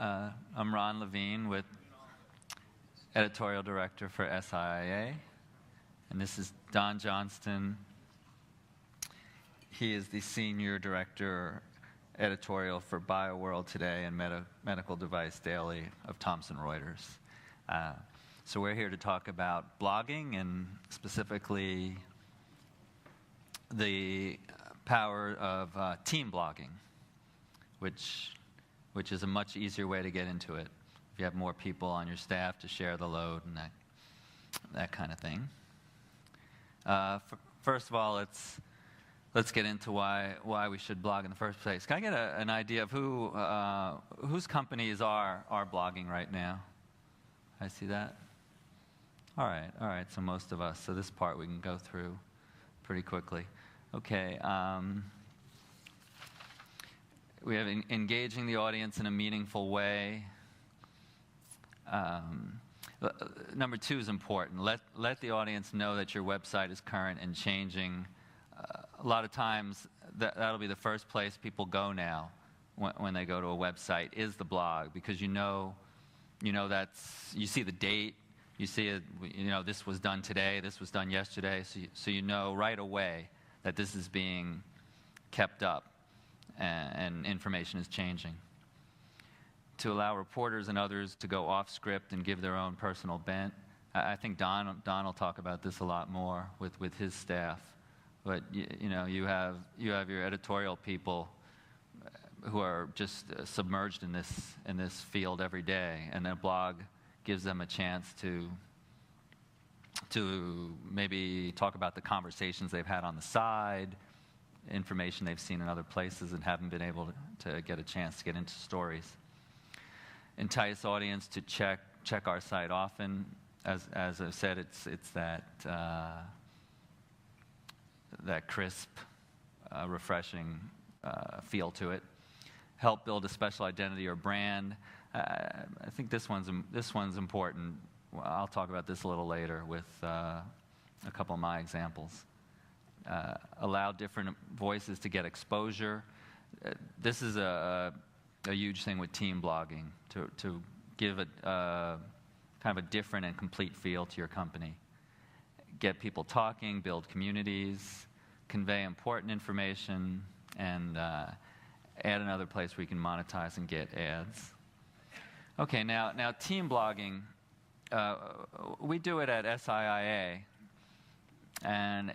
I'm Ron Levine, with editorial director for SIA, and this is Don Johnston. He is the senior director editorial for BioWorld Today and Medical Device Daily of Thomson Reuters. So we're here to talk about blogging, and specifically the power of team blogging, which is a much easier way to get into it if you have more people on your staff to share the load and that kind of thing. First of all, let's get into why we should blog in the first place. Can I get an idea of whose companies are blogging right now? I see that. All right. So most of us. So this part we can go through pretty quickly. Okay. We have engaging the audience in a meaningful way. Number 2 is important. Let the audience know that your website is current and changing. A lot of times that'll be the first place people go now when they go to a website, is the blog, because you know you see the date, you see it, this was done today, this was done yesterday, so you know right away that this is being kept up and information is changing. To allow reporters and others to go off script and give their own personal bent. I think Don will talk about this a lot more with his staff. But you have your editorial people who are just submerged in this field every day, and a blog gives them a chance to maybe talk about the conversations they've had on the side, information they've seen in other places and haven't been able to get a chance to get into stories. Entice audience to check our site often. As I said, it's that crisp, refreshing feel to it. Help build a special identity or brand. I think this one's important. I'll talk about this a little later with a couple of my examples. Allow different voices to get exposure. This is a huge thing with team blogging, to give a kind of a different and complete feel to your company. Get people talking, build communities, convey important information, and add another place where you can monetize and get ads. Okay, now team blogging, we do it at SIA, and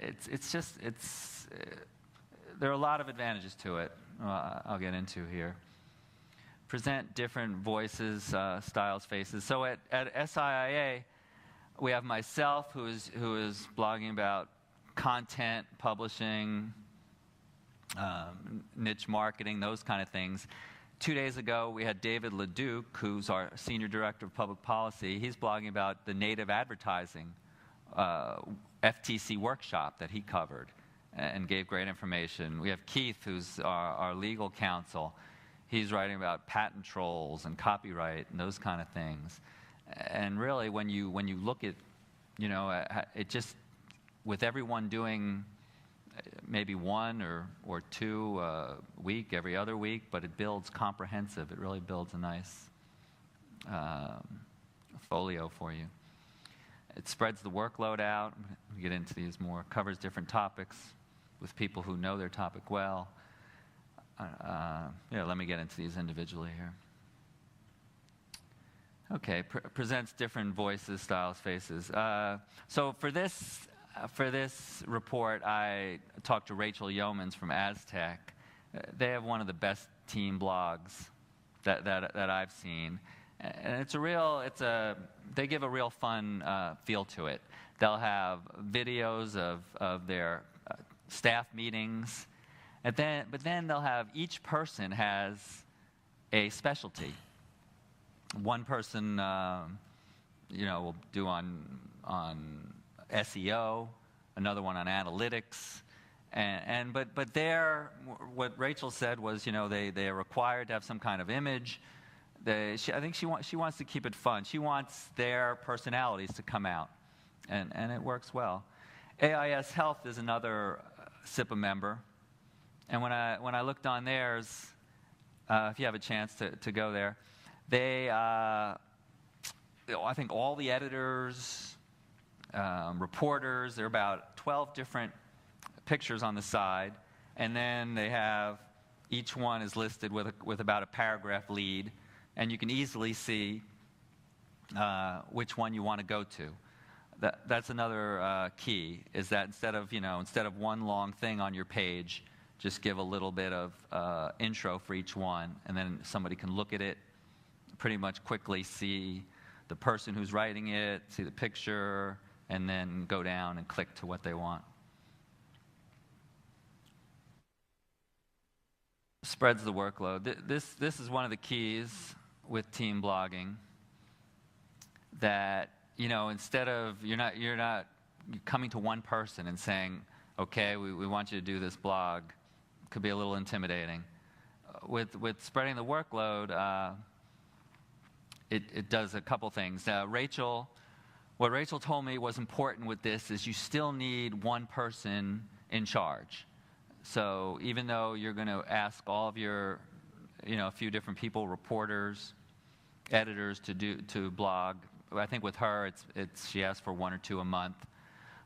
there are a lot of advantages to it. I'll get into here. Present different voices, styles, faces. So at SIA, we have myself, who is blogging about content, publishing, niche marketing, those kind of things. 2 days ago, we had David Leduc, who's our Senior Director of Public Policy. He's blogging about the native advertising FTC workshop that he covered and gave great information. We have Keith, who's our legal counsel. He's writing about patent trolls and copyright and those kind of things. And really, when you look at, it just, with everyone doing maybe one or two a week, every other week, but it builds comprehensive. It really builds a nice folio for you. It spreads the workload out. We get into these more. Covers different topics with people who know their topic well. Let me get into these individually here. Okay, presents different voices, styles, faces. So for this report, I talked to Rachel Yeomans from Aztec. They have one of the best team blogs that I've seen, and they give a real fun feel to it. They'll have videos of their staff meetings, but then they'll have, each person has a specialty. One person, will do on SEO, another one on analytics, but what Rachel said was, they are required to have some kind of image. I think she wants to keep it fun. She wants their personalities to come out, and it works well. AIS Health is another SIPA member, and when I looked on theirs, if you have a chance to go there, They, I think all the editors, reporters, there are about 12 different pictures on the side, and then they have, each one is listed with about a paragraph lead, and you can easily see which one you want to go to. That's another key, is that instead of one long thing on your page, just give a little bit of intro for each one, and then somebody can look at it, pretty much quickly see the person who's writing it, see the picture, and then go down and click to what they want. Spreads the workload. This is one of the keys with team blogging, that instead of you're not coming to one person and saying, okay, we want you to do this blog. It could be a little intimidating. With spreading the workload, it does a couple things. What Rachel told me was important with this is you still need one person in charge. So even though you're going to ask all of your, a few different people, reporters, editors to blog, I think with her she asks for 1 or 2 a month,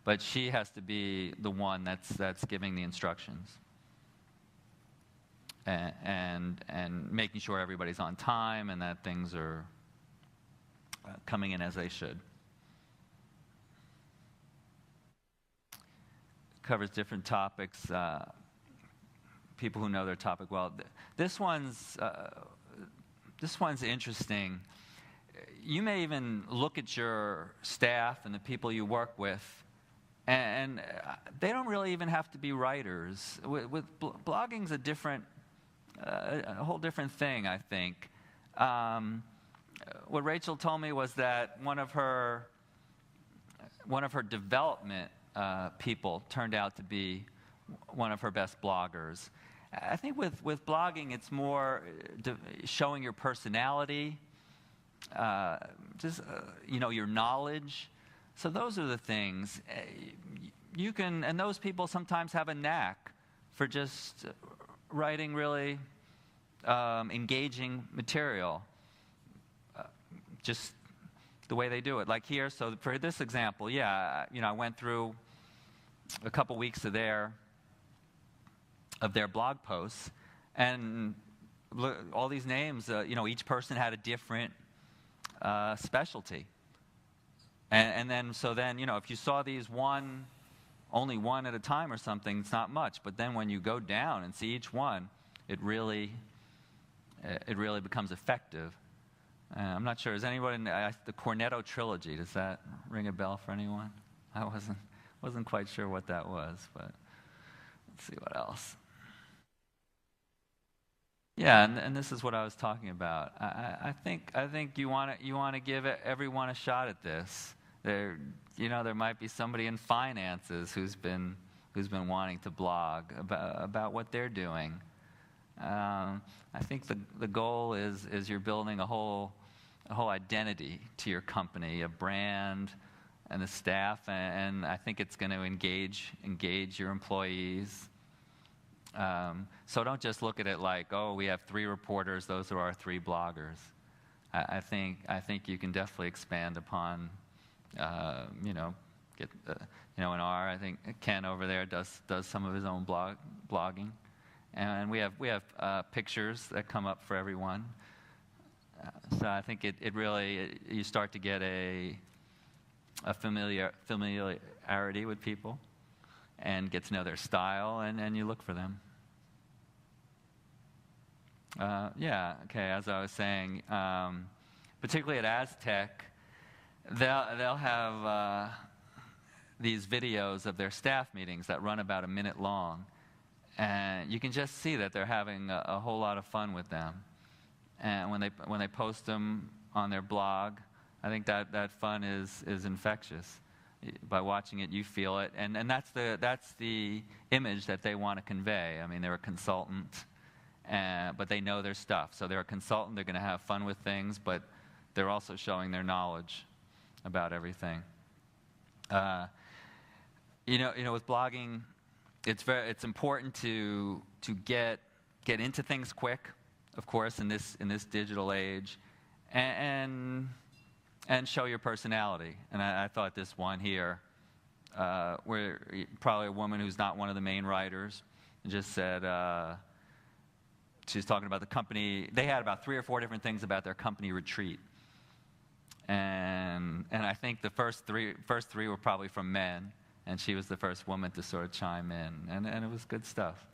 but she has to be the one that's giving the instructions and making sure everybody's on time and that things are coming in as they should. Covers different topics. People who know their topic well. This one's interesting. You may even look at your staff and the people you work with, and they don't really even have to be writers. With blogging's a whole different thing, I think. What Rachel told me was that one of her development people turned out to be one of her best bloggers. I think with blogging, it's more showing your personality, your knowledge. So those are the things. You can, and those people sometimes have a knack for just writing really engaging material, just the way they do it. Like here, so for this example, I went through a couple weeks of their blog posts, and look, all these names, each person had a different specialty. And then if you saw these only one at a time or something, it's not much. But then when you go down and see each one, it really becomes effective. I'm not sure. Is anyone the Cornetto trilogy? Does that ring a bell for anyone? I wasn't quite sure what that was, but let's see what else. Yeah, and this is what I was talking about. I think you want to give everyone a shot at this. There might be somebody in finances who's been wanting to blog about what they're doing. I think the goal is you're building a whole identity to your company, a brand, and the staff, and I think it's going to engage your employees. So don't just look at it like, oh, we have 3 reporters; those are our 3 bloggers. I think you can definitely expand upon, I think Ken over there does some of his own blogging, and we have pictures that come up for everyone. So I think it really, you start to get a familiarity with people and get to know their style, and you look for them. As I was saying, particularly at Aztec, they'll have these videos of their staff meetings that run about a minute long, and you can just see that they're having a whole lot of fun with them. And when they post them on their blog, I think that fun is infectious. By watching it, you feel it, and that's the image that they want to convey. I mean, they're a consultant, but they know their stuff. So they're a consultant. They're going to have fun with things, but they're also showing their knowledge about everything. With blogging, it's important to get into things quick, of course, in this digital age, and show your personality. And I thought this one here, where probably a woman who's not one of the main writers, just said, she's talking about the company. They had about 3 or 4 different things about their company retreat. And I think the first three were probably from men, and she was the first woman to sort of chime in, and it was good stuff.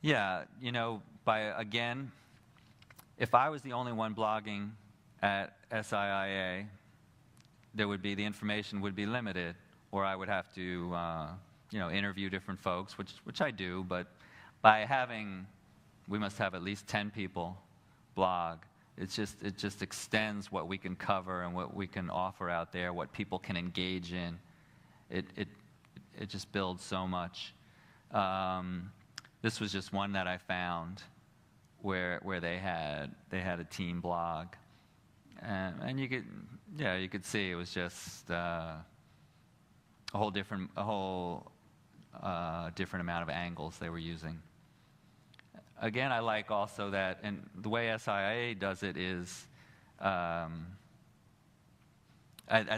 Yeah, you know, again, if I was the only one blogging at SIIA, the information would be limited, or I would have to, you know, interview different folks, which I do, but by having, we must have at least 10 people blog. It just extends what we can cover and what we can offer out there, what people can engage in. It just builds so much. This was just one that I found where they had a team blog, and you could see it was just a whole different amount of angles they were using. Again, I like also that, and the way SIIA does it is at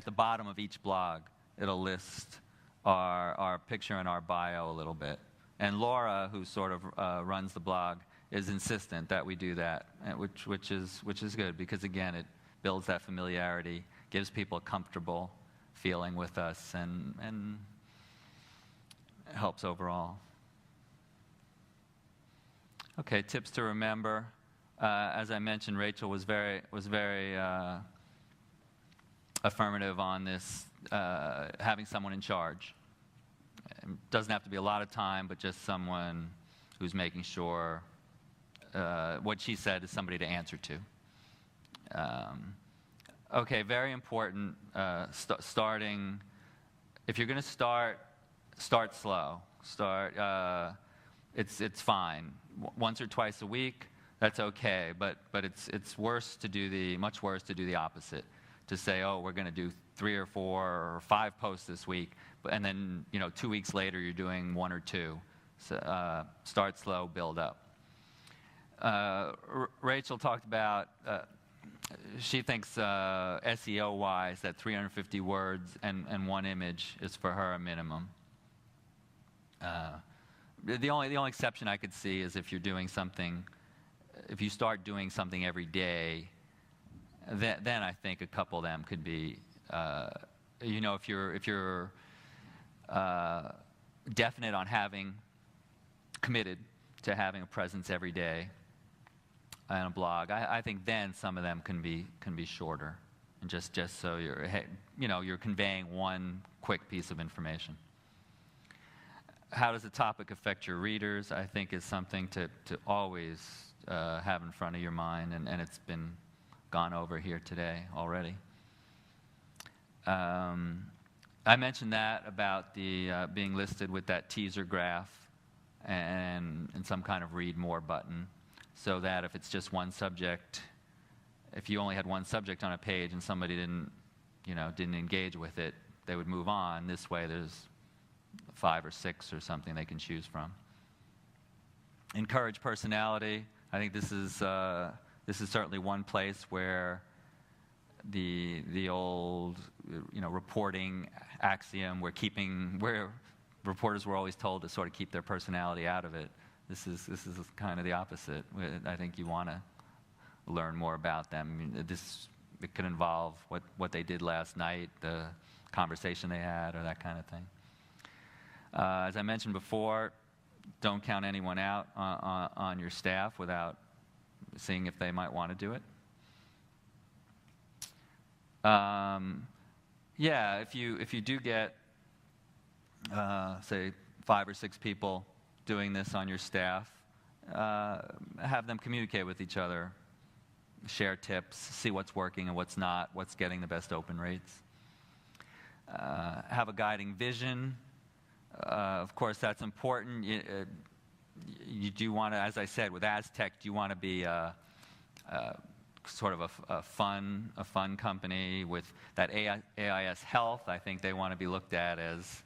the bottom of each blog, it'll list our picture and our bio a little bit. And Laura, who sort of runs the blog, is insistent that we do that, which is good, because again, it builds that familiarity, gives people a comfortable feeling with us, and helps overall. Okay, tips to remember. As I mentioned, Rachel was very affirmative on this, having someone in charge. It doesn't have to be a lot of time, but just someone who's making sure what she said is somebody to answer to. Okay, very important. Starting, if you're going to start slow. It's fine. Once or twice a week, that's okay. But it's much worse to do the opposite. To say, oh, we're going to do 3 or 4 or 5 posts this week, and then 2 weeks later you're doing 1 or 2. So start slow, build up. Rachel talked about. She thinks SEO-wise that 350 words and 1 image is for her a minimum. The only exception I could see is if you're doing something, if you start doing something every day, then I think a couple of them could be, if you're definite on committed to having a presence every day on a blog, I think then some of them can be shorter, and just so you're conveying one quick piece of information. How does the topic affect your readers? I think is something to always have in front of your mind, and it's been gone over here today already. I mentioned that about the being listed with that teaser graph and some kind of read more button, so that if it's just one subject, if you only had one subject on a page and somebody didn't engage with it, they would move on. This way there's 5 or 6 or something they can choose from. Encourage personality. I think this is certainly one place where the old reporting axiom where reporters were always told to sort of keep their personality out of it. This is kind of the opposite. I think you want to learn more about them. I mean, it could involve what they did last night, the conversation they had, or that kind of thing. As I mentioned before, don't count anyone out on your staff without seeing if they might want to do it. If you do get, say, 5 or 6 people doing this on your staff, have them communicate with each other, share tips, see what's working and what's not, what's getting the best open rates. Have a guiding vision. Of course, that's important. You do want to, as I said, with Aztec, you want to be sort of a fun company with that AIS health. I think they want to be looked at as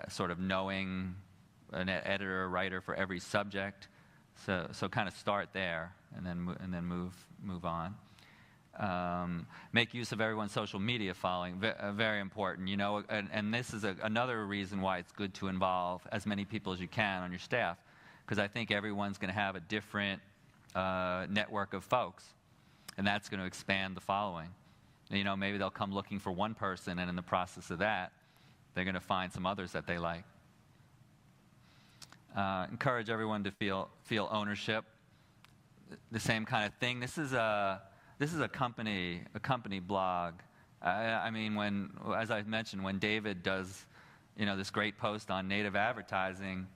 sort of knowing an editor or writer for every subject. So kind of start there, and then move on. Make use of everyone's social media following, very important. You know, and this is another reason why it's good to involve as many people as you can on your staff, because I think everyone's going to have a different network of folks, and that's going to expand the following. You know, maybe they'll come looking for one person, and in the process of that, they're going to find some others that they like. Encourage everyone to feel ownership. The same kind of thing. This is a company blog. I mean, as I mentioned, when David does, you know, this great post on native advertising,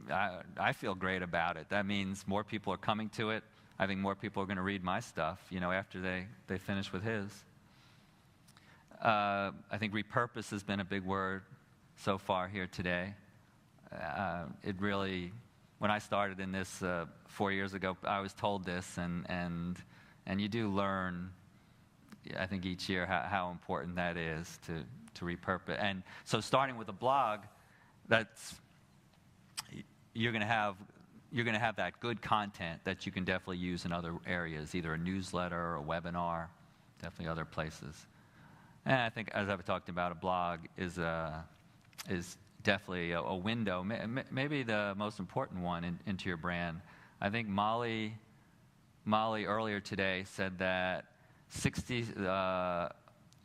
I feel great about it. That means more people are coming to it. I think more people are going to read my stuff, you know, after they finish with his. I think repurpose has been a big word so far here today. It really, when I started in this 4 years ago, I was told this, and you do learn, I think, each year how important that is to repurpose. And so, starting with a blog, you're going to have that good content that you can definitely use in other areas, either a newsletter or a webinar, definitely other places. And I think, as I've talked about, a blog is definitely a window, maybe the most important one into your brand. I think Molly earlier today said that 60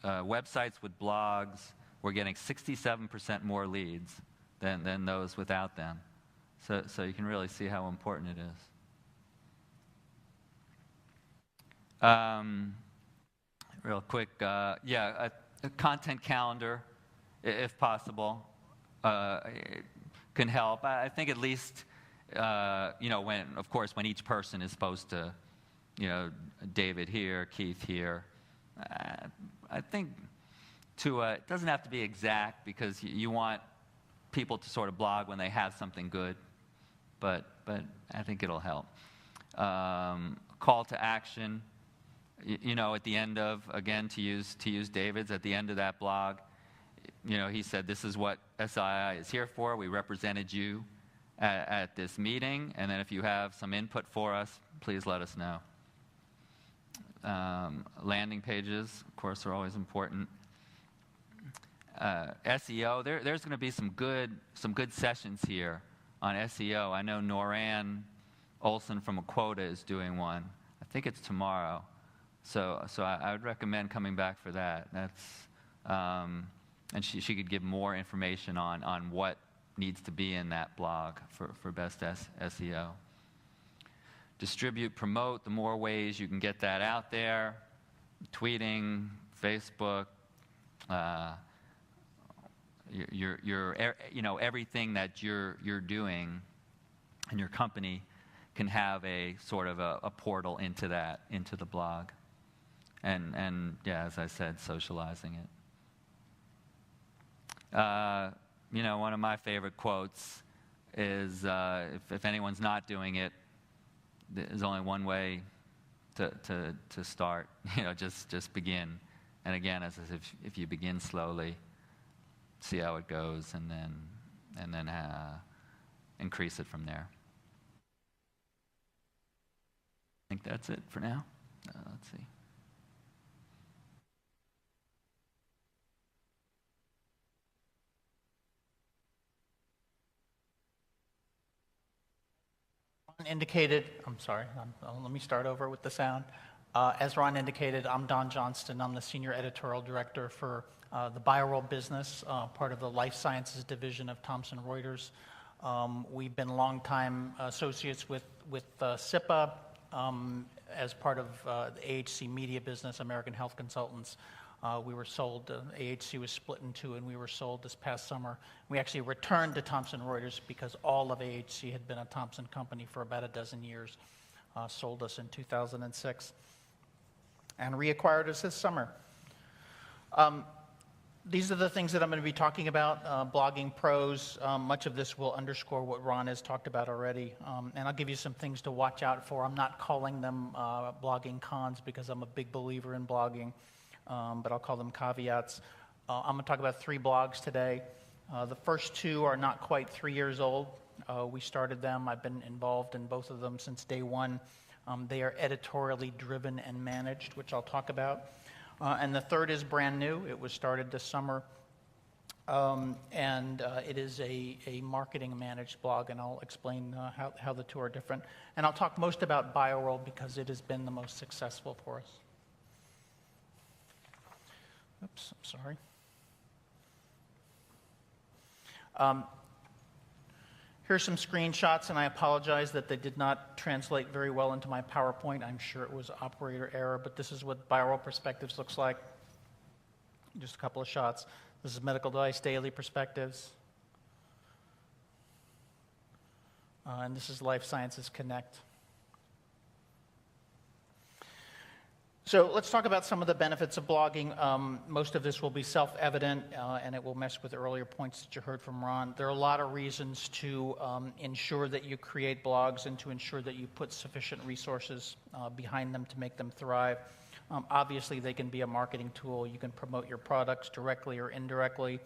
websites with blogs were getting 67% more leads than those without them. So you can really see how important it is. Real quick, a content calendar, if possible, can help. I think at least, you know, when each person is supposed to, you know, David here, Keith here. I think it doesn't have to be exact, because you want people to sort of blog when they have something good, but I think it'll help. Call to action, you know, at the end of, again, to use David's, at the end of that blog, you know, he said, this is what SII is here for. We represented you at this meeting, and then if you have some input for us, please let us know. Landing pages, of course, are always important. SEO, there's going to be some good sessions here on SEO. I know Noran Olson from Aquota is doing one. I think it's tomorrow. So I would recommend coming back for that. And she could give more information on what needs to be in that blog for best SEO. Distribute, promote. The more ways you can get that out there, tweeting, Facebook, you know, everything that you're doing in your company can have a sort of a portal into the blog. And yeah, as I said, socializing it. You know, one of my favorite quotes is, if anyone's not doing it, there's only one way to start. You know, just begin. And again, as if you begin slowly, see how it goes, and then increase it from there. I think that's it for now. Let's see. Indicated, I'm sorry, let me start over with the sound. As Ron indicated, I'm Don Johnston. I'm the Senior Editorial Director for the BioWar business, part of the Life Sciences Division of Thomson Reuters. We've been longtime associates with SIPA as part of the AHC media business, American Health Consultants. We were sold, AHC was split in two, and we were sold this past summer. We actually returned to Thomson Reuters because all of AHC had been a Thomson company for about a dozen years. Sold us in 2006 and reacquired us this summer. These are the things that I'm going to be talking about, blogging pros. Much of this will underscore what Ron has talked about already. And I'll give you some things to watch out for. I'm not calling them blogging cons because I'm a big believer in blogging. But I'll call them caveats. I'm going to talk about 3 blogs today. The first 2 are not quite 3 years old. We started them. I've been involved in both of them since day one. They are editorially driven and managed, which I'll talk about. And the third is brand new. It was started this summer. It is a marketing managed blog, and I'll explain how the two are different. And I'll talk most about BioWar because it has been the most successful for us. Oops, I'm sorry. Here's some screenshots, and I apologize that they did not translate very well into my PowerPoint. I'm sure it was operator error, but this is what BioWar Perspectives looks like. Just a couple of shots. This is Medical Device Daily Perspectives. And this is Life Sciences Connect. So let's talk about some of the benefits of blogging. Most of this will be self-evident, and it will mess with the earlier points that you heard from Ron. There are a lot of reasons to ensure that you create blogs and to ensure that you put sufficient resources behind them to make them thrive. Obviously, they can be a marketing tool. You can promote your products directly or indirectly.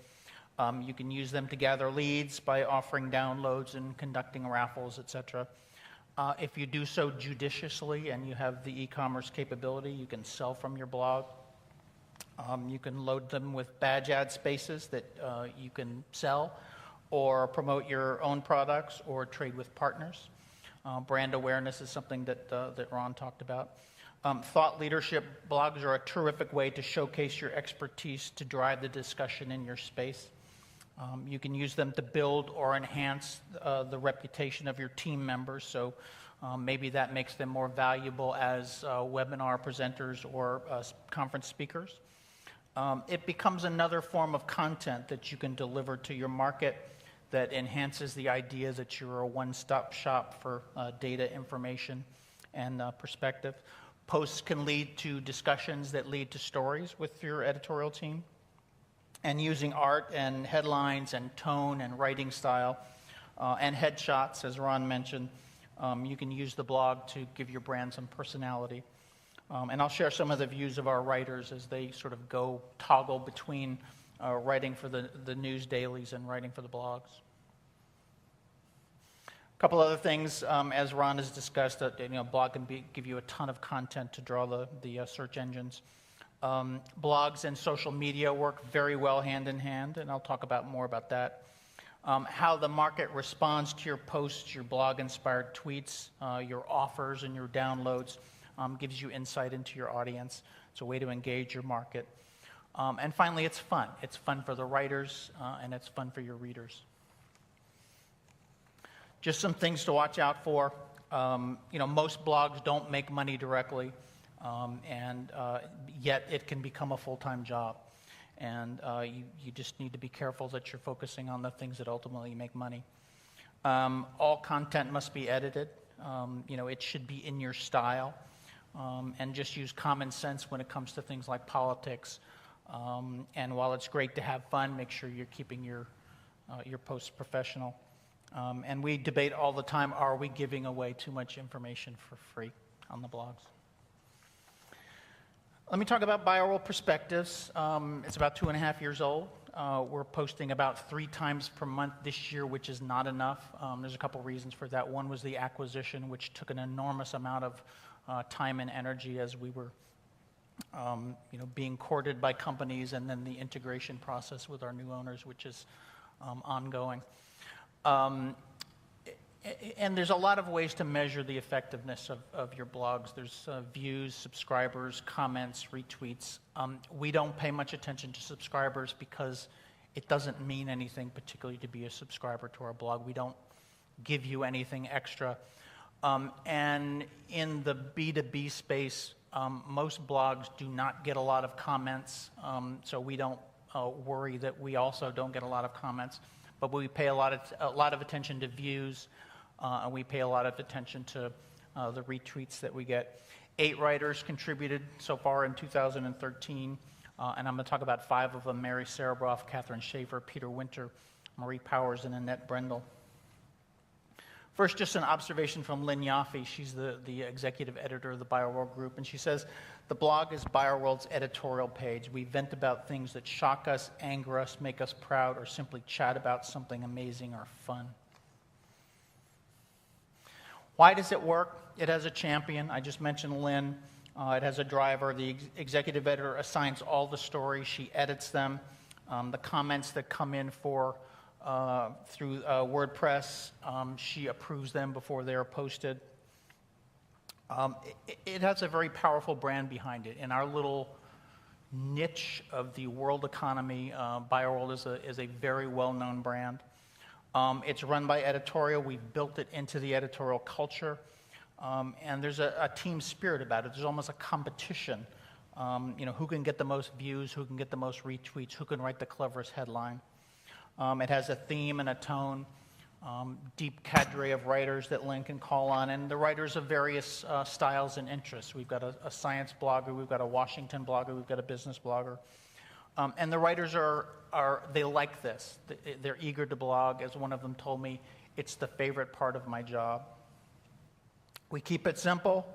You can use them to gather leads by offering downloads and conducting raffles, etc. If you do so judiciously and you have the e-commerce capability, you can sell from your blog. You can load them with badge ad spaces that you can sell or promote your own products or trade with partners. Brand awareness is something that Ron talked about. Thought leadership blogs are a terrific way to showcase your expertise to drive the discussion in your space. You can use them to build or enhance the reputation of your team members, so maybe that makes them more valuable as webinar presenters or conference speakers. It becomes another form of content that you can deliver to your market that enhances the idea that you're a one-stop shop for data, information, and perspective. Posts can lead to discussions that lead to stories with your editorial team. And using art and headlines and tone and writing style and headshots, as Ron mentioned, you can use the blog to give your brand some personality. And I'll share some of the views of our writers as they sort of go toggle between writing for the news dailies and writing for the blogs. A couple other things, as Ron has discussed, blog can give you a ton of content to draw the search engines. Blogs and social media work very well hand in hand, and I'll talk more about that. How the market responds to your posts, your blog-inspired tweets, your offers, and your downloads gives you insight into your audience. It's a way to engage your market. And finally, it's fun. It's fun for the writers, and it's fun for your readers. Just some things to watch out for. Most blogs don't make money directly. Yet it can become a full-time job. And you just need to be careful that you're focusing on the things that ultimately make money. All content must be edited. It should be in your style. And just use common sense when it comes to things like politics. And while it's great to have fun, make sure you're keeping your posts professional. And we debate all the time, are we giving away too much information for free on the blogs? Let me talk about BioWar Perspectives. It's about 2.5 years old. We're posting about 3 times per month this year, which is not enough. There's a couple reasons for that. One was the acquisition, which took an enormous amount of time and energy as we were being courted by companies, and then the integration process with our new owners, which is ongoing. And there's a lot of ways to measure the effectiveness of your blogs. There's views, subscribers, comments, retweets. We don't pay much attention to subscribers because it doesn't mean anything particularly to be a subscriber to our blog. We don't give you anything extra. And in the B2B space, most blogs do not get a lot of comments, so we don't worry that we also don't get a lot of comments. But we pay a lot of attention to views, and we pay a lot of attention to the retweets that we get. 8 writers contributed so far in 2013, and I'm going to talk about 5 of them: Mary Serebroff, Katherine Schaeffer, Peter Winter, Marie Powers, and Annette Brendel. First, just an observation from Lynn Yaffe. She's the executive editor of the BioWar Group, and she says, "The blog is BioWorld's editorial page. We vent about things that shock us, anger us, make us proud, or simply chat about something amazing or fun." Why does it work? It has a champion. I just mentioned Lynn. It has a driver. The executive editor assigns all the stories. She edits them. The comments that come in through WordPress, she approves them before they are posted. It has a very powerful brand behind it. In our little niche of the world economy, BioWar is a very well-known brand. It's run by editorial. We've built it into the editorial culture. And there's a team spirit about it. There's almost a competition. Who can get the most views, who can get the most retweets, who can write the cleverest headline. It has a theme and a tone, deep cadre of writers that Lynn can call on, and the writers of various styles and interests. We've got a science blogger, we've got a Washington blogger, we've got a business blogger. And the writers they like this. They're eager to blog. As one of them told me, it's the favorite part of my job. We keep it simple.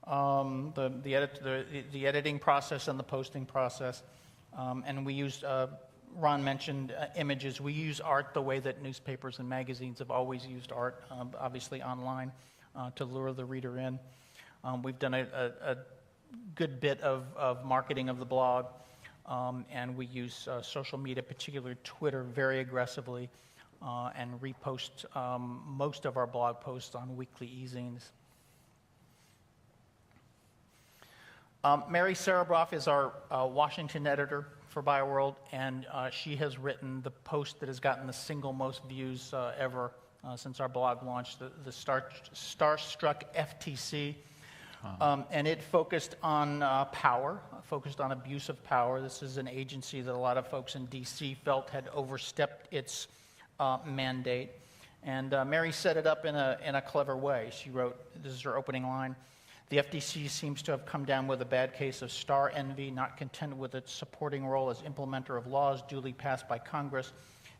The editing process and the posting process. And we use, Ron mentioned images. We use art the way that newspapers and magazines have always used art, obviously online, to lure the reader in. We've done a good bit of marketing of the blog, and we use social media, particularly Twitter, very aggressively, and repost most of our blog posts on weekly e-zines. Mary Serabroff is our Washington editor for BioWorld, and she has written the post that has gotten the single most views ever since our blog launched, the Starstruck FTC. And it focused on power, focused on abuse of power. This is an agency that a lot of folks in D.C. felt had overstepped its mandate. And Mary set it up in a clever way. She wrote, this is her opening line, "The FTC seems to have come down with a bad case of star envy, not content with its supporting role as implementer of laws duly passed by Congress.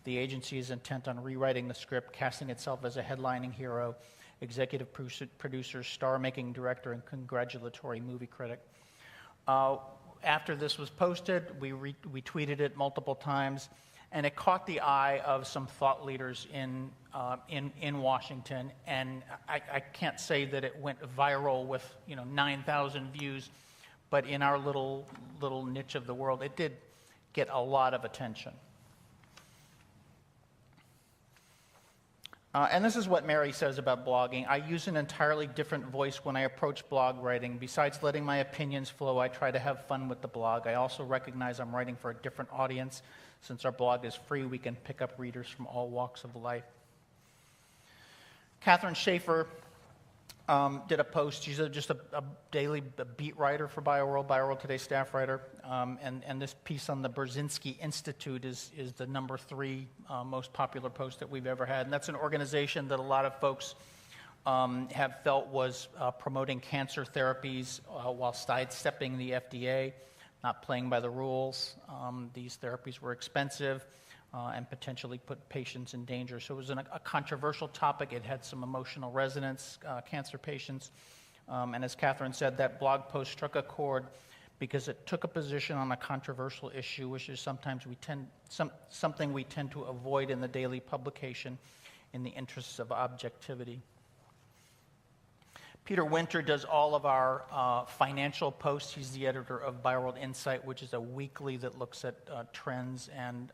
The agency is intent on rewriting the script, casting itself as a headlining hero, executive producer, star-making director, and congratulatory movie critic." After this was posted, we tweeted it multiple times, and it caught the eye of some thought leaders in Washington. And I can't say that it went viral with 9,000 views, but in our little niche of the world, it did get a lot of attention. And this is what Mary says about blogging. "I use an entirely different voice when I approach blog writing. Besides letting my opinions flow, I try to have fun with the blog. I also recognize I'm writing for a different audience. Since our blog is free, we can pick up readers from all walks of life." Katherine Schaeffer did a post. She's just a daily beat writer for BioWorld Today staff writer. And this piece on the Brzezinski Institute is the number 3 most popular post that we've ever had. And that's an organization that a lot of folks have felt was promoting cancer therapies while sidestepping the FDA, not playing by the rules. These therapies were expensive and potentially put patients in danger. So it was a controversial topic. It had some emotional resonance, cancer patients. And as Katherine said, that blog post struck a chord because it took a position on a controversial issue, which is sometimes something we tend to avoid in the daily publication in the interests of objectivity. Peter Winter does all of our financial posts. He's the editor of BioWorld Insight, which is a weekly that looks at trends and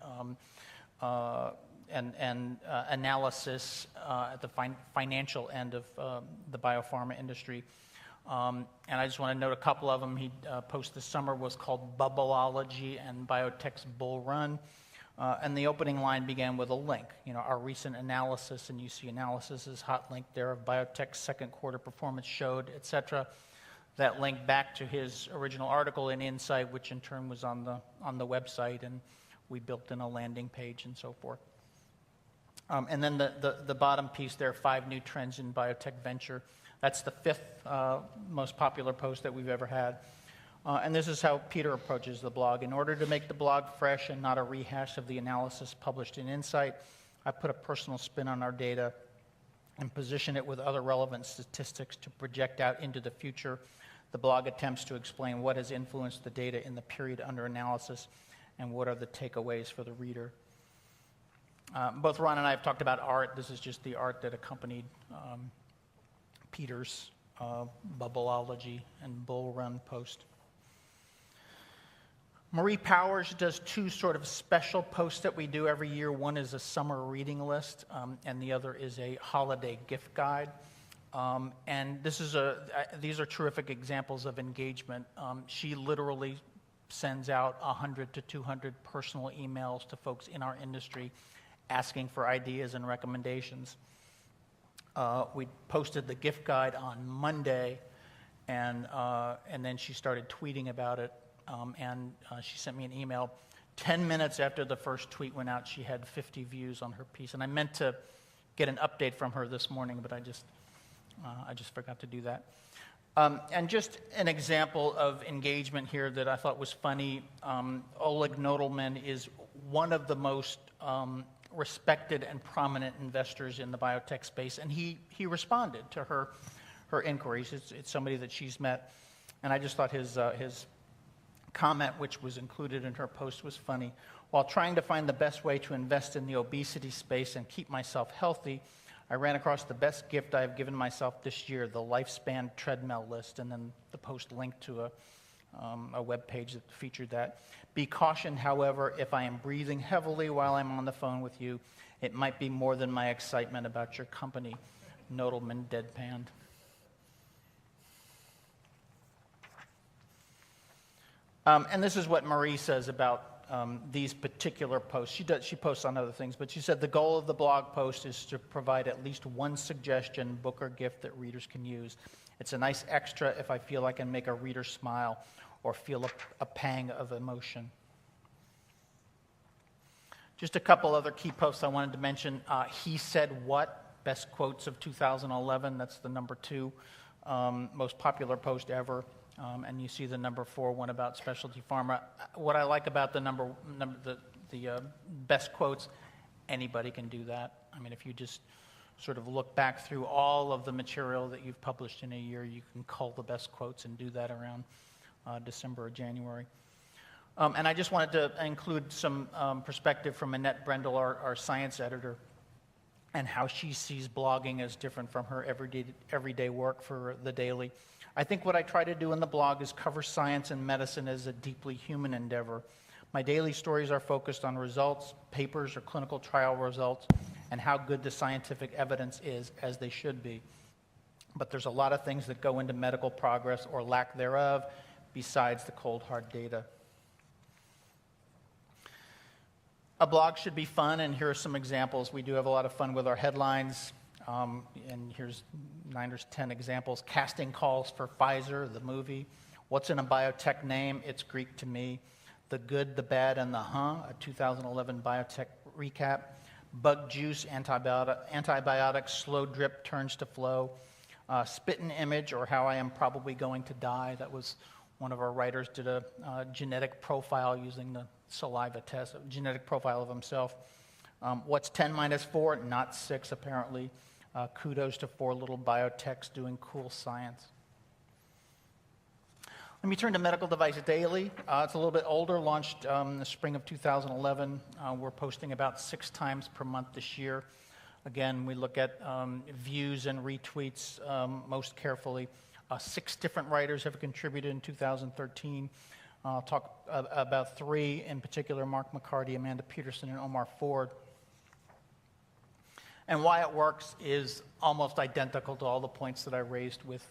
analysis at the financial end of the biopharma industry. And I just want to note a couple of them. He post this summer was called Bubbleology and Biotech's Bull Run. And the opening line began with a link. Our recent analysis, and you see analysis is hot link there, of biotech's second quarter performance showed, et cetera. That link back to his original article in Insight, which in turn was on the website, and we built in a landing page and so forth. And then the bottom piece there, 5 new trends in biotech venture. That's the 5th most popular post that we've ever had. And this is how Peter approaches the blog. "In order to make the blog fresh and not a rehash of the analysis published in Insight, I put a personal spin on our data and position it with other relevant statistics to project out into the future. The blog attempts to explain what has influenced the data in the period under analysis and what are the takeaways for the reader." Both Ron and I have talked about art. This is just the art that accompanied Peter's Bubbleology and Bull Run post. Marie Powers does two sort of special posts that we do every year. One is a summer reading list, and the other is a holiday gift guide. And these are terrific examples of engagement. She literally sends out 100 to 200 personal emails to folks in our industry asking for ideas and recommendations. We posted the gift guide on Monday, and then she started tweeting about it. And she sent me an email. 10 minutes after the first tweet went out, she had 50 views on her piece. And I meant to get an update from her this morning, but I just forgot to do that. And just an example of engagement here that I thought was funny. Oleg Nodelman is one of the most respected and prominent investors in the biotech space, and he responded to her inquiries. It's somebody that she's met, and I just thought his comment, which was included in her post, was funny. While trying to find the best way to invest in the obesity space and keep myself healthy, I ran across the best gift I have given myself this year, the Lifespan Treadmill List, and then the post linked to a web page that featured that. Be cautioned, however, if I am breathing heavily while I'm on the phone with you, it might be more than my excitement about your company. Nodelman deadpanned. And this is what Marie says about these particular posts. She posts on other things, but she said the goal of the blog post is to provide at least one suggestion, book, or gift that readers can use. It's a nice extra if I feel I can make a reader smile or feel a pang of emotion. Just a couple other key posts I wanted to mention. He Said What? Best Quotes of 2011. That's the number 2 most popular post ever. And you see the number 4 one about specialty pharma. What I like about the best quotes, anybody can do that. I mean, if you just sort of look back through all of the material that you've published in a year, you can cull the best quotes and do that around December or January. And I just wanted to include some perspective from Annette Brendel, our science editor, and how she sees blogging as different from her everyday work for the Daily. I think what I try to do in the blog is cover science and medicine as a deeply human endeavor. My daily stories are focused on results, papers or clinical trial results, and how good the scientific evidence is, as they should be. But there's a lot of things that go into medical progress or lack thereof, besides the cold, hard data. A blog should be fun, and here are some examples. We do have a lot of fun with our headlines. And here's 9 or 10 examples. Casting calls for Pfizer, the movie. What's in a biotech name? It's Greek to me. The Good, the Bad, and the a 2011 biotech recap. Bug juice, antibiotics, slow drip turns to flow. Spit and image, or how I am probably going to die. That was one of our writers did a genetic profile using the saliva test, a genetic profile of himself. What's 10 minus 4? Not 6, apparently. Kudos to 4 little biotechs doing cool science. Let me turn to Medical Device Daily. It's a little bit older, launched in the spring of 2011. We're posting about 6 times per month this year. Again, we look at views and retweets most carefully. 6 different writers have contributed in 2013. I'll talk about 3 in particular: Mark McCarty, Amanda Peterson, and Omar Ford. And why it works is almost identical to all the points that I raised with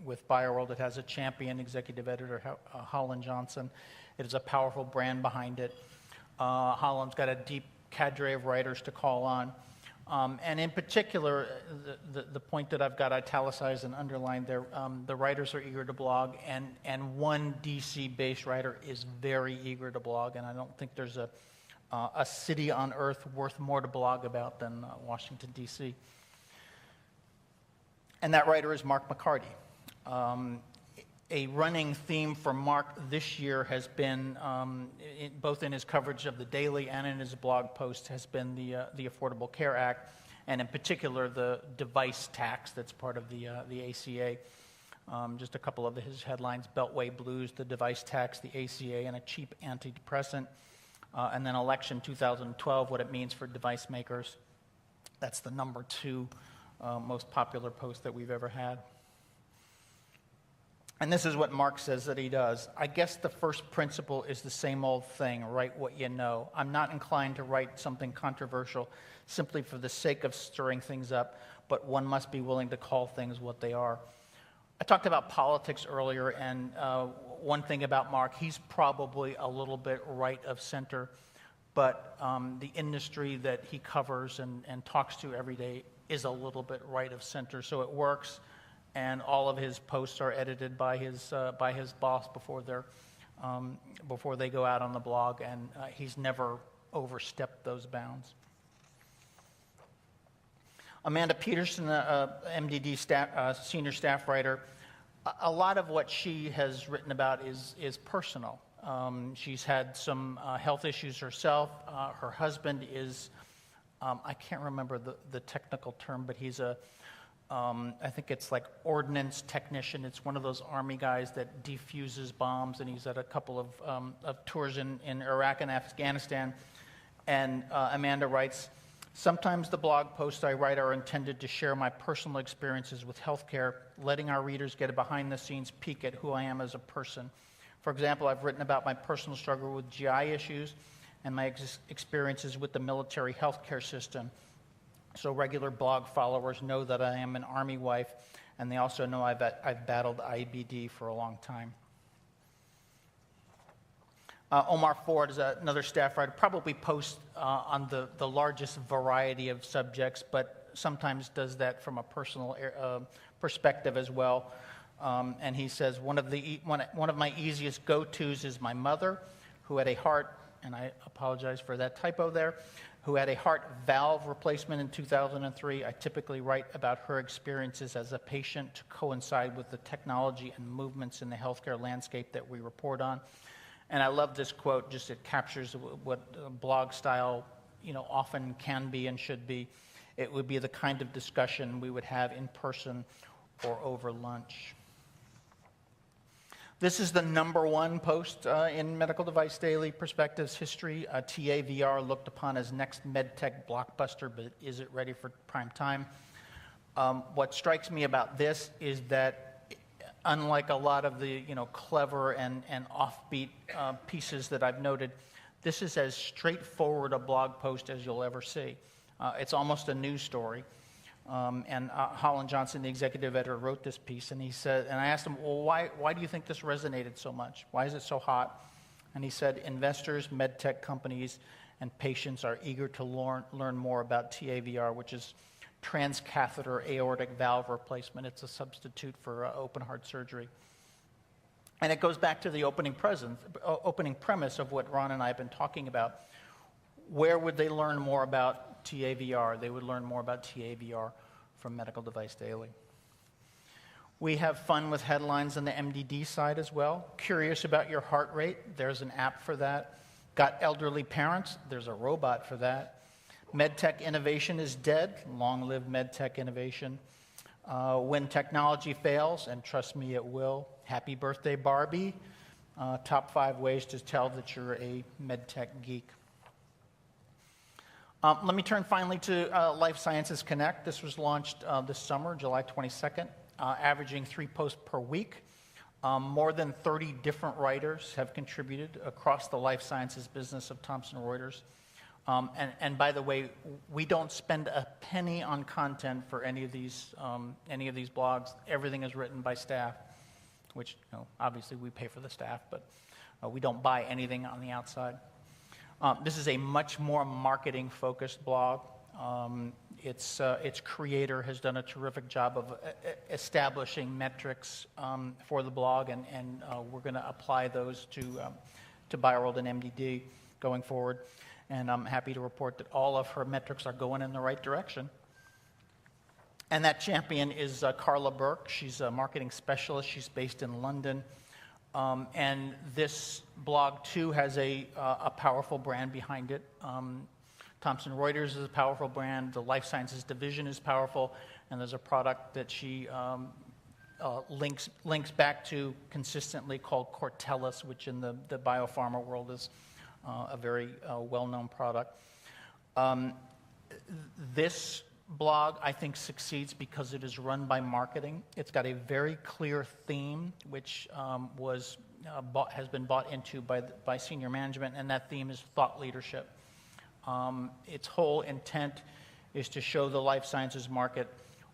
BioWorld. It has a champion executive editor, Holland Johnston. It is a powerful brand behind it. Holland's got a deep cadre of writers to call on. And in particular, the point that I've got italicized and underlined there, the writers are eager to blog, and one DC-based writer is very eager to blog, and I don't think there's a city on earth worth more to blog about than Washington, D.C. And that writer is Mark McCarty. A running theme for Mark this year has been, both in his coverage of the Daily and in his blog posts, has been the Affordable Care Act, and in particular the device tax that's part of the ACA. Just a couple of his headlines: Beltway Blues, the device tax, the ACA, and a cheap antidepressant. And then election 2012, what it means for device makers. That's the number 2 most popular post that we've ever had. And this is what Mark says that he does. I guess the first principle is the same old thing, write what you know. I'm not inclined to write something controversial simply for the sake of stirring things up, but one must be willing to call things what they are. I talked about politics earlier, and one thing about Mark, he's probably a little bit right of center, but the industry that he covers and talks to every day is a little bit right of center, so it works. And all of his posts are edited by his boss before they go out on the blog, and he's never overstepped those bounds. Amanda Peterson, MDD senior staff writer, a lot of what she has written about is personal. She's had some health issues herself. Her husband is, I can't remember the technical term, but he's I think it's like ordnance technician. It's one of those Army guys that defuses bombs, and he's at a couple of tours in Iraq and Afghanistan. And Amanda writes, sometimes the blog posts I write are intended to share my personal experiences with healthcare, letting our readers get a behind-the-scenes peek at who I am as a person. For example, I've written about my personal struggle with GI issues and my experiences with the military healthcare system. So regular blog followers know that I am an Army wife, and they also know I've battled IBD for a long time. Omar Ford is another staff writer, probably posts on the largest variety of subjects, but sometimes does that from a personal perspective as well. And he says, one of my easiest go-tos is my mother, who had a heart, and I apologize for that typo there, who had a heart valve replacement in 2003. I typically write about her experiences as a patient to coincide with the technology and movements in the healthcare landscape that we report on. And I love this quote, just it captures what blog style, often can be and should be. It would be the kind of discussion we would have in person or over lunch. This is the #1 post in Medical Device Daily Perspectives history. TAVR looked upon as next medtech blockbuster, but is it ready for prime time? What strikes me about this is that, unlike a lot of the clever and offbeat pieces that I've noted, this is as straightforward a blog post as you'll ever see. It's almost a news story. And Holland Johnston, the executive editor, wrote this piece, and he said, and I asked him, well, why do you think this resonated so much? Why is it so hot? And he said, investors, medtech companies, and patients are eager to learn more about TAVR, which is transcatheter aortic valve replacement. It's a substitute for open heart surgery. And it goes back to the opening premise of what Ron and I have been talking about. Where would they learn more about TAVR? They would learn more about TAVR from Medical Device Daily. We have fun with headlines on the MDD side as well. Curious about your heart rate? There's an app for that. Got elderly parents? There's a robot for that. MedTech innovation is dead. Long live MedTech innovation. When technology fails, and trust me it will, happy birthday Barbie. Top 5 ways to tell that you're a MedTech geek. Let me turn finally to Life Sciences Connect. This was launched this summer, July 22nd, averaging 3 posts per week. More than 30 different writers have contributed across the life sciences business of Thomson Reuters. And by the way, we don't spend a penny on content for any of these blogs. Everything is written by staff, which obviously we pay for the staff, but we don't buy anything on the outside. This is a much more marketing-focused blog. Its creator has done a terrific job of establishing metrics for the blog, and we're going to apply those to BioWorld and MDD going forward. And I'm happy to report that all of her metrics are going in the right direction. And that champion is Carla Burke. She's a marketing specialist. She's based in London. And this blog, too, has a powerful brand behind it. Thomson Reuters is a powerful brand. The Life Sciences division is powerful. And there's a product that she links back to consistently called Cortellis, which in the biopharma world is a very well-known product. This blog, I think, succeeds because it is run by marketing. It's got a very clear theme, which has been bought into by senior management, and that theme is thought leadership. Its whole intent is to show the life sciences market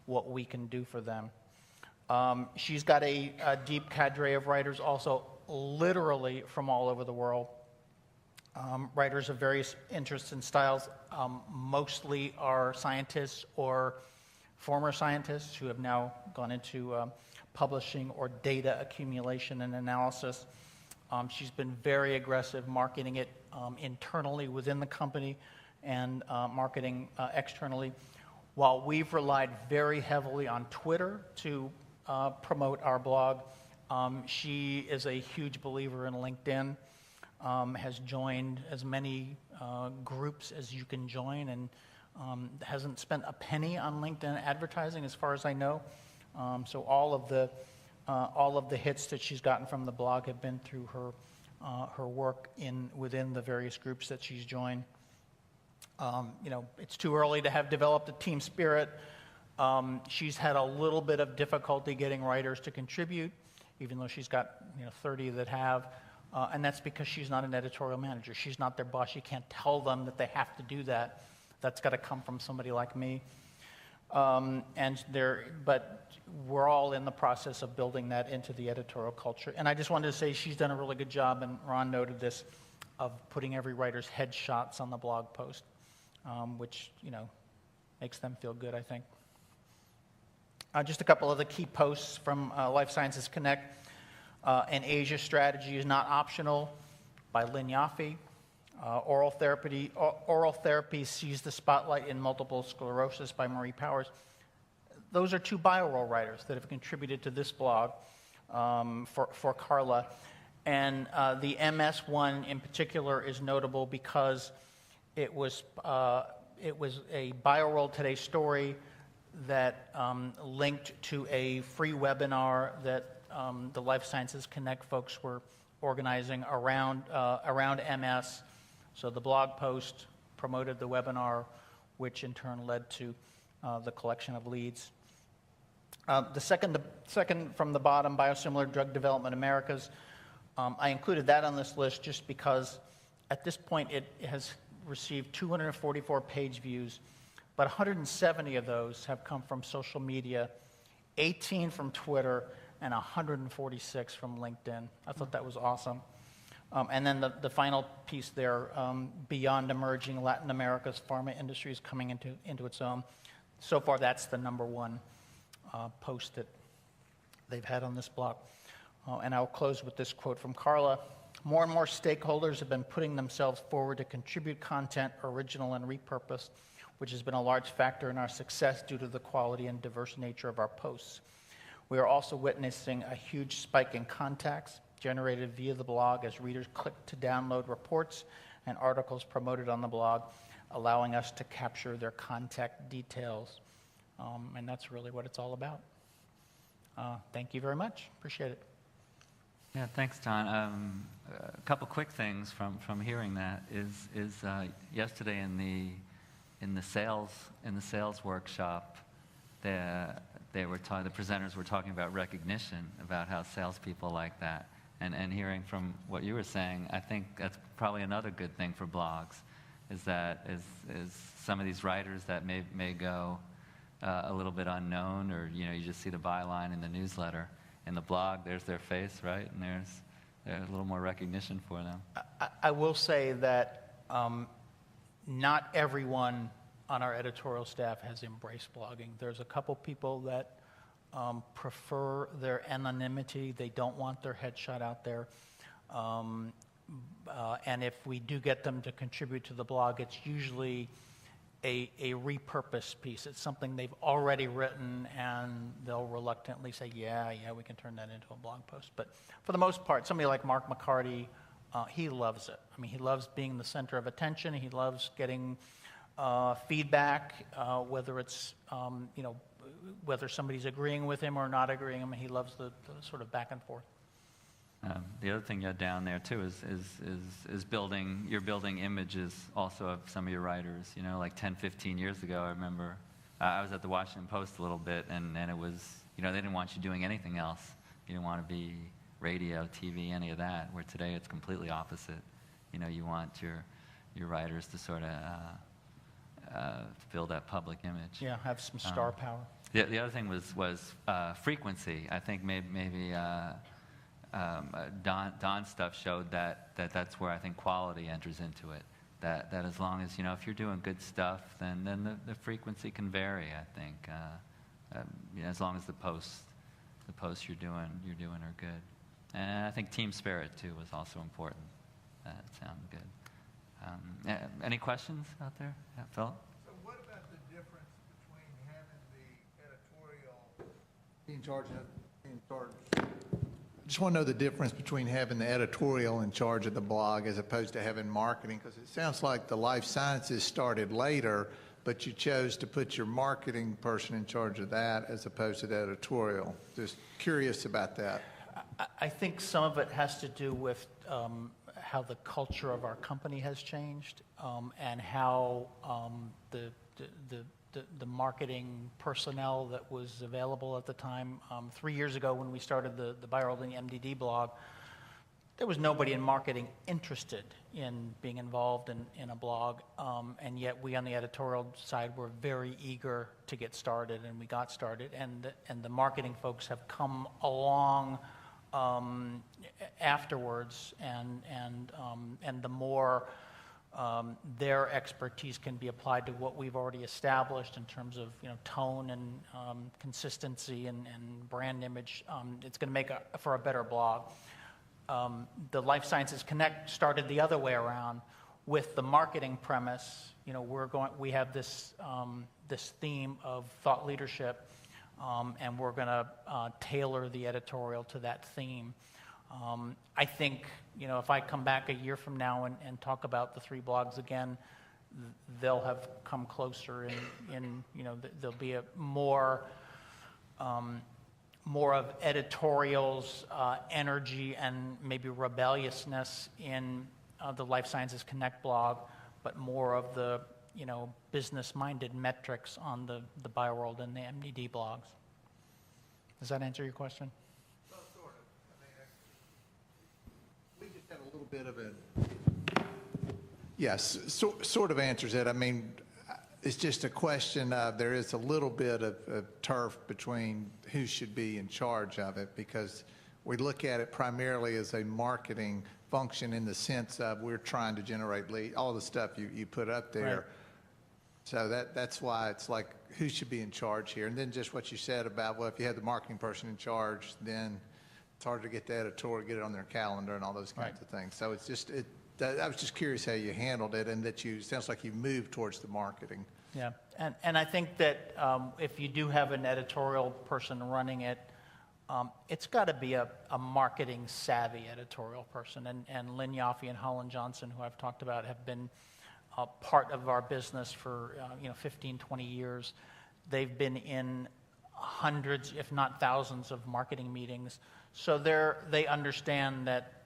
what we can do for them. She's got a deep cadre of writers, also literally from all over the world. Writers of various interests and styles, mostly are scientists or former scientists who have now gone into publishing or data accumulation and analysis. She's been very aggressive marketing it internally within the company and marketing externally, while we've relied very heavily on Twitter to promote our blog. She is a huge believer in LinkedIn, has joined as many groups as you can join, and hasn't spent a penny on LinkedIn advertising as far as I know. So all of the hits that she's gotten from the blog have been through her work within the various groups that she's joined. It's too early to have developed a team spirit. She's had a little bit of difficulty getting writers to contribute, even though she's got 30 that have, and that's because she's not an editorial manager. She's not their boss. She can't tell them that they have to do that. That's got to come from somebody like me. But we're all in the process of building that into the editorial culture. And I just wanted to say she's done a really good job, and Ron noted this, of putting every writer's headshots on the blog post, which makes them feel good, I think. Just a couple of the key posts from Life Sciences Connect. An Asia Strategy is Not Optional by Lynn Yaffe. Oral Therapy Sees the Spotlight in Multiple Sclerosis by Marie Powers. Those are two BioWar writers that have contributed to this blog for Carla. And the MS one in particular is notable because it was a BioWorld Today story that linked to a free webinar that the Life Sciences Connect folks were organizing around MS. So the blog post promoted the webinar, which in turn led to the collection of leads. The second from the bottom, Biosimilar Drug Development Americas. I included that on this list just because at this point it has received 244 page views, but 170 of those have come from social media, 18 from Twitter, and 146 from LinkedIn. I thought that was awesome. And then the final piece there, Beyond Emerging Latin America's Pharma Industry is coming into its own. So far, that's the number one post that they've had on this blog. And I'll close with this quote from Carla. More and more stakeholders have been putting themselves forward to contribute content, original and repurposed, which has been a large factor in our success due to the quality and diverse nature of our posts. We are also witnessing a huge spike in contacts generated via the blog as readers click to download reports and articles promoted on the blog, allowing us to capture their contact details. And that's really what it's all about. Thank you very much. Appreciate it. Yeah, thanks, Don. A couple quick things from hearing that is yesterday in the sales workshop, the presenters were talking about recognition, about how salespeople like that. And hearing from what you were saying, I think that's probably another good thing for blogs, is some of these writers that may go a little bit unknown, or you just see the byline in the newsletter. In the blog, there's their face, right? And there's a little more recognition for them. I will say that not everyone on our editorial staff has embraced blogging. There's a couple people that prefer their anonymity. They don't want their headshot out there. And if we do get them to contribute to the blog, it's usually a repurposed piece. It's something they've already written, and they'll reluctantly say, yeah, we can turn that into a blog post. But for the most part, somebody like Mark McCarty, he loves it. I mean, he loves being the center of attention. He loves getting feedback, whether it's, whether somebody's agreeing with him or not agreeing with him. He loves the sort of back and forth. The other thing you had down there too is building. You're building images also of some of your writers. Like 10, 15 years ago, I remember I was at the Washington Post a little bit, and it was, they didn't want you doing anything else. You didn't want to be radio, TV, any of that, where today it's completely opposite. You want your writers to sort of build that public image. Yeah, have some star power. The other thing was frequency. I think maybe Don's stuff showed that's where I think quality enters into it. That as long as, if you're doing good stuff, then the frequency can vary, I think. As long as the posts you're doing are good. And I think team spirit, too, was also important. That sounded good. Any questions out there? Yeah, Philip? So what about the difference between having the editorial in charge I just want to know the difference between having the editorial in charge of the blog as opposed to having marketing, because it sounds like the life sciences started later, but you chose to put your marketing person in charge of that as opposed to the editorial. Just curious about that. I think some of it has to do with how the culture of our company has changed, and how the marketing personnel that was available at the time. 3 years ago, when we started the BioWar and the MDD blog, there was nobody in marketing interested in being involved in a blog, and yet we on the editorial side were very eager to get started, and we got started, and the marketing folks have come along afterwards, and the more their expertise can be applied to what we've already established in terms of tone and consistency and brand image, it's going to make for a better blog. The Life Sciences Connect started the other way around with the marketing premise. We have this theme of thought leadership, and we're going to tailor the editorial to that theme. I think, if I come back a year from now and talk about the 3 blogs again, they'll have come closer there'll be a more of editorials, energy, and maybe rebelliousness in the Life Sciences Connect blog, but more of the, business-minded metrics on the BioWorld and the MDD blogs. Does that answer your question? Well, sort of. We just had a little bit of a... Yes, sort of answers it. It's just a question of there is a little bit of turf between who should be in charge of it, because we look at it primarily as a marketing function in the sense of we're trying to generate lead, all the stuff you put up there. Right. So that's why it's like, who should be in charge here? And then just what you said about, well, if you have the marketing person in charge, then it's hard to get the editorial, get it on their calendar and all those kinds of things. So it's just, I was just curious how you handled it, and that it sounds like you moved towards the marketing. Yeah, and I think that if you do have an editorial person running it, it's got to be a marketing savvy editorial person. And Lynn Yaffe and Holland Johnson, who I've talked about, have been part of our business for 15, 20 years. They've been in hundreds, if not thousands, of marketing meetings. So they understand that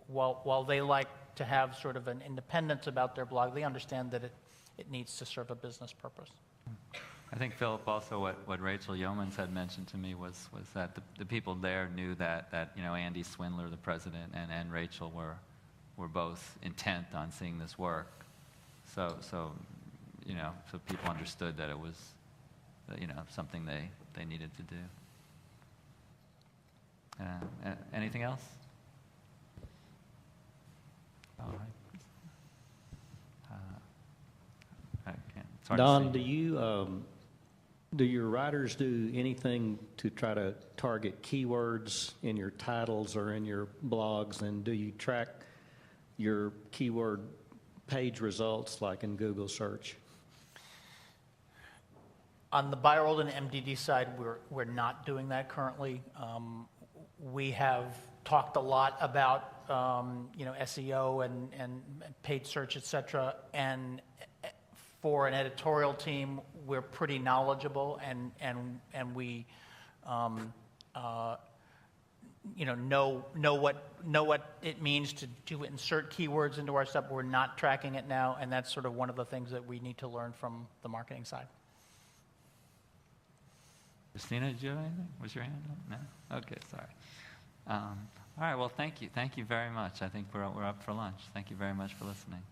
while they like to have sort of an independence about their blog, they understand that it needs to serve a business purpose. I think, Philip, also what Rachel Yeomans had mentioned to me was that the people there knew that Andy Swindler, the president, and Rachel were both intent on seeing this work. So people understood that it was something they needed to do. Anything else? All right. Don, do your writers do anything to try to target keywords in your titles or in your blogs? And do you track your keyword page results like in Google search? On the BioWorld and MDD side, we're not doing that currently. We have talked a lot about SEO and paid search, et cetera, and for an editorial team, we're pretty knowledgeable, and we know what it means to insert keywords into our stuff. We're not tracking it now, and that's sort of one of the things that we need to learn from the marketing side. Christina, did you have anything? Was your hand up? No? Okay, sorry. All right, well, thank you. Thank you very much. I think we're up for lunch. Thank you very much for listening.